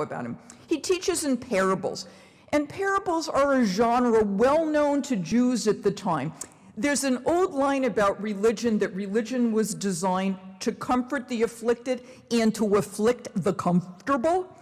about him. He teaches in parables, and parables are a genre well known to Jews at the time. There's an old line about religion, that religion was designed to comfort the afflicted and to afflict the comfortable.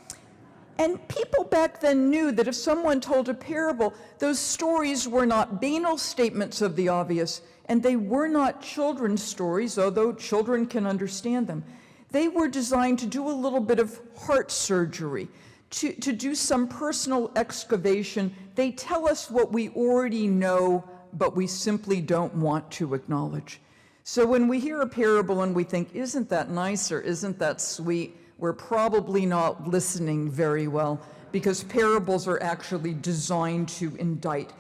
And people back then knew that if someone told a parable, those stories were not banal statements of the obvious, and they were not children's stories, although children can understand them. They were designed to do a little bit of heart surgery, to do some personal excavation. They tell us what we already know, but we simply don't want to acknowledge. So when we hear a parable and we think, isn't that nice or isn't that sweet, we're probably not listening very well, because parables are actually designed to indict.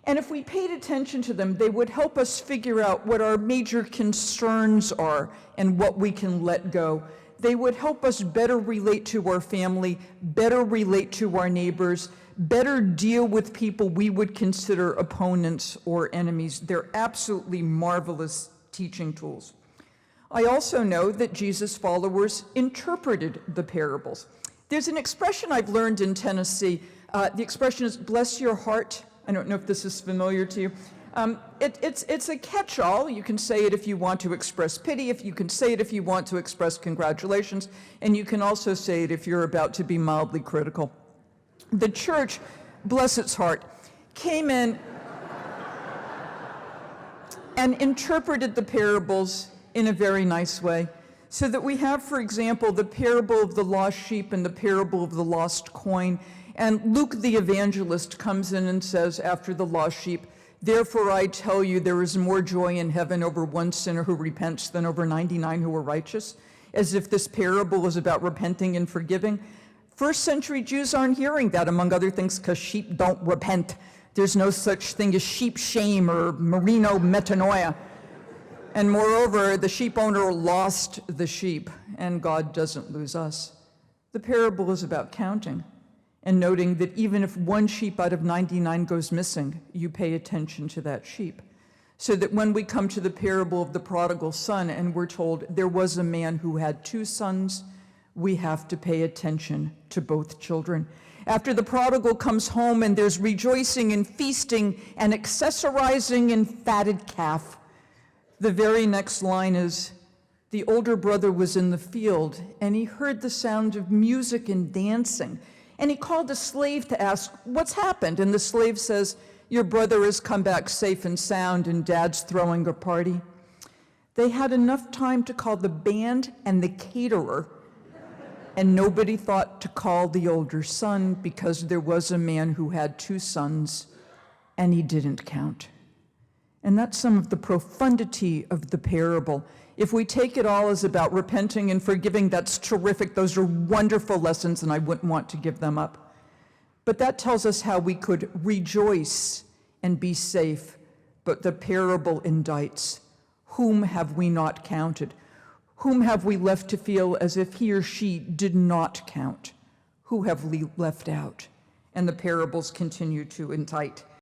And if we paid attention to them, they would help us figure out what our major concerns are and what we can let go. They would help us better relate to our family, better relate to our neighbors, better deal with people we would consider opponents or enemies. They're absolutely marvelous teaching tools. I also know that Jesus' followers interpreted the parables. There's an expression I've learned in Tennessee. The expression is, bless your heart. I don't know if this is familiar to you. It's a catch-all. You can say it if you want to express pity, if you can say it if you want to express congratulations, and you can also say it if you're about to be mildly critical. The church, bless its heart, came in and interpreted the parables in a very nice way, so that we have, for example, the parable of the lost sheep and the parable of the lost coin. And Luke the evangelist comes in and says, after the lost sheep, therefore I tell you, there is more joy in heaven over one sinner who repents than over 99 who are righteous, as if this parable is about repenting and forgiving. First century Jews aren't hearing that, among other things, because sheep don't repent. There's no such thing as sheep shame or merino metanoia. And moreover, the sheep owner lost the sheep, and God doesn't lose us. The parable is about counting and noting that even if one sheep out of 99 goes missing, you pay attention to that sheep. So that when we come to the parable of the prodigal son and we're told there was a man who had 2 sons, we have to pay attention to both children. After the prodigal comes home and there's rejoicing and feasting and accessorizing and fatted calf, the very next line is, the older brother was in the field and he heard the sound of music and dancing. And he called a slave to ask, what's happened? And the slave says, your brother has come back safe and sound and dad's throwing a party. They had enough time to call the band and the caterer, and nobody thought to call the older son, because there was a man who had 2 sons and he didn't count. And that's some of the profundity of the parable. If we take it all as about repenting and forgiving, that's terrific. Those are wonderful lessons, and I wouldn't want to give them up. But that tells us how we could rejoice and be safe. But the parable indicts, whom have we not counted? Whom have we left to feel as if he or she did not count? Who have we left out? And the parables continue to indict.